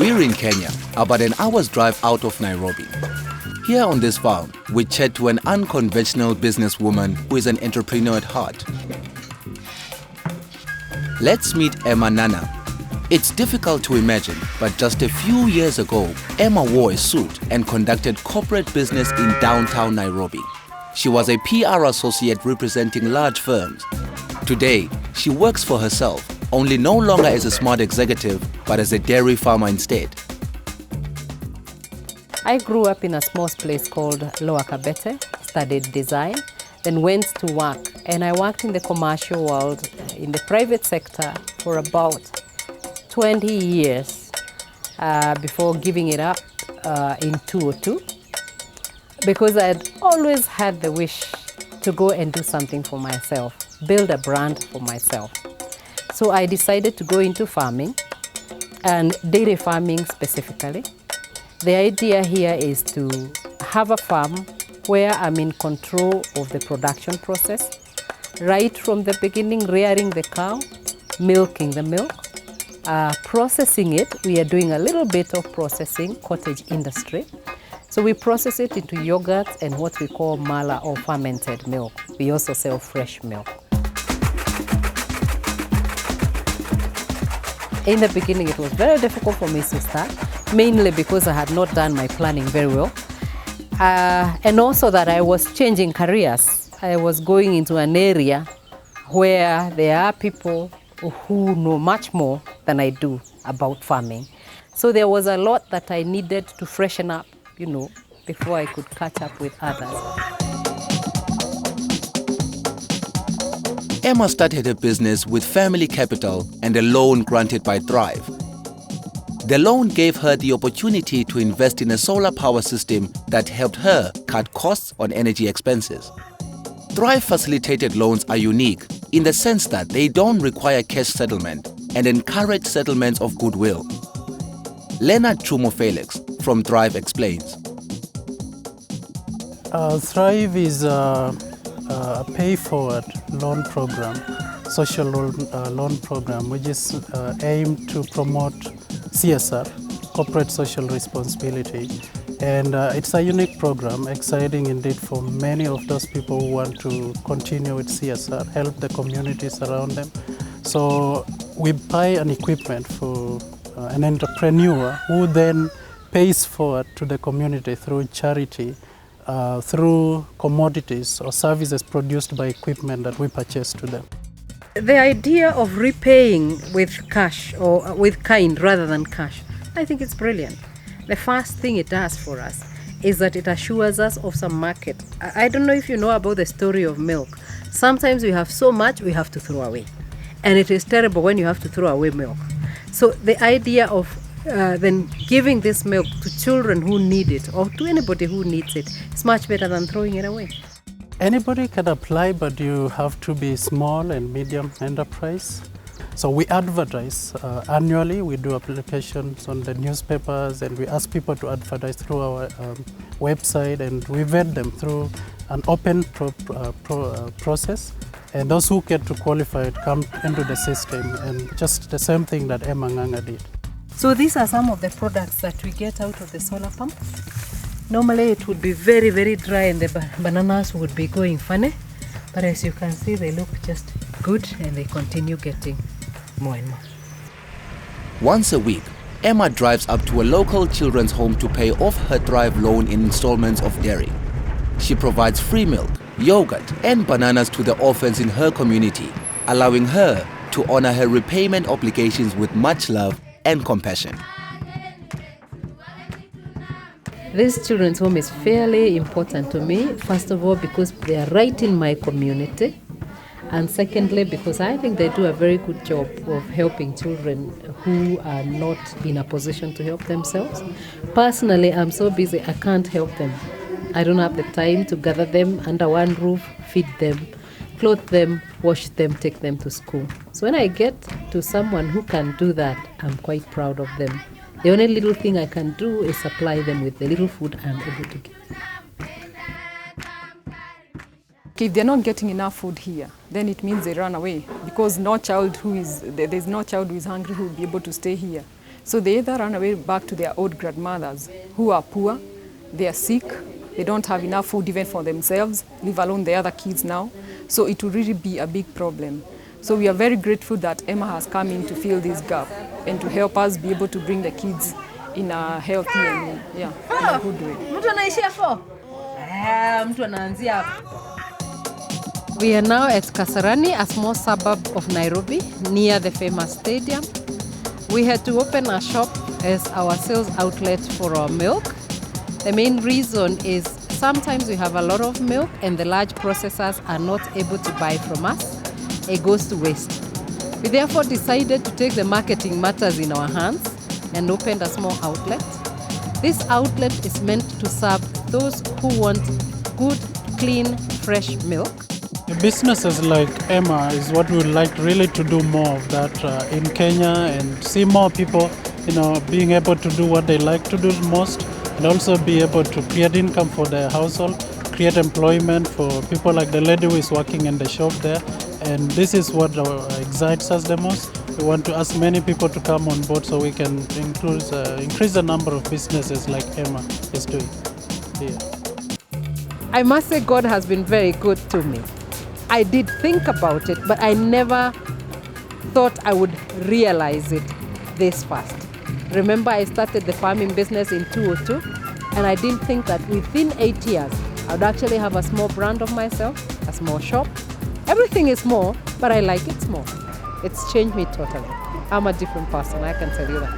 We're in Kenya, about an hour's drive out of Nairobi. Here on this farm, we chat to an unconventional businesswoman who is an entrepreneur at heart. Let's meet Emma Nana. It's difficult to imagine, but just a few years ago, Emma wore a suit and conducted corporate business in downtown Nairobi. She was a PR associate representing large firms. Today, she works for herself, only no longer as a smart executive, but as a dairy farmer instead. I grew up in a small place called Lower Kabete, studied design, then went to work. And I worked in the commercial world, in the private sector, for about 20 years before giving it up in 2002, because I'd always had the wish to go and do something for myself, build a brand for myself. So I decided to go into farming, and dairy farming specifically. The idea here is to have a farm where I'm in control of the production process, right from the beginning, rearing the cow, milking the milk, processing it. We are doing a little bit of processing, cottage industry. So we process it into yogurt and what we call mala or fermented milk. We also sell fresh milk. In the beginning, it was very difficult for me to start, mainly because I had not done my planning very well. And also that I was changing careers. I was going into an area where there are people who know much more than I do about farming. So there was a lot that I needed to freshen up, before I could catch up with others. Emma started her business with family capital and a loan granted by Thriive. The loan gave her the opportunity to invest in a solar power system that helped her cut costs on energy expenses. Thriive facilitated loans are unique in the sense that they don't require cash settlement and encourage settlements of goodwill. Leonard Chumo Felix from Thriive explains. Thriive is a pay-forward loan program, social loan program, which is aimed to promote CSR, corporate social responsibility. And it's a unique program, exciting indeed for many of those people who want to continue with CSR, help the communities around them. So we buy an equipment for an entrepreneur who then pays forward to the community through charity, through commodities or services produced by equipment that we purchase to them. The idea of repaying with cash or with kind rather than cash, I think it's brilliant. The first thing it does for us is that it assures us of some market. I don't know if you know about the story of milk. Sometimes we have so much we have to throw away. And it is terrible when you have to throw away milk. So the idea of then giving this milk to children who need it or to anybody who needs it is much better than throwing it away. Anybody can apply, but you have to be small and medium enterprise. So we advertise annually. We do applications on the newspapers, and we ask people to advertise through our website, and we vet them through an open process. And those who get to qualify come into the system, and just the same thing that Emma Nganga did. So these are some of the products that we get out of the solar pump. Normally it would be very, very dry and the bananas would be going funny. But as you can see, they look just good and they continue getting more and more. Once a week, Emma drives up to a local children's home to pay off her Thriive loan in installments of dairy. She provides free milk, yogurt and bananas to the orphans in her community, allowing her to honor her repayment obligations with much love and compassion. This children's home is fairly important to me, first of all because they are right in my community, and secondly because I think they do a very good job of helping children who are not in a position to help themselves. Personally, I'm so busy I can't help them. I don't have the time to gather them under one roof, feed them, clothe them, wash them, take them to school. So when I get to someone who can do that, I'm quite proud of them. The only little thing I can do is supply them with the little food I'm able to give. If they're not getting enough food here, then it means they run away because there's no child who is hungry who will be able to stay here. So they either run away back to their old grandmothers who are poor, they are sick, they don't have enough food even for themselves, leave alone the other kids now. So it will really be a big problem. So we are very grateful that Emma has come in to fill this gap and to help us be able to bring the kids in a healthy and in a good way. We are now at Kasarani, a small suburb of Nairobi, near the famous stadium. We had to open a shop as our sales outlet for our milk. The main reason is sometimes we have a lot of milk and the large processors are not able to buy from us. It goes to waste. We therefore decided to take the marketing matters in our hands and opened a small outlet. This outlet is meant to serve those who want good, clean, fresh milk. Businesses like Emma is what we would like really to do more of that in Kenya, and see more people, being able to do what they like to do most, and also be able to create income for their household, create employment for people like the lady who is working in the shop there. And this is what excites us the most. We want to ask many people to come on board so we can increase the number of businesses like Emma is doing here. I must say God has been very good to me. I did think about it, but I never thought I would realize it this fast. Remember, I started the farming business in 2002, and I didn't think that within 8 years, I would actually have a small brand of myself, a small shop. Everything is small, but I like it small. It's changed me totally. I'm a different person, I can tell you that.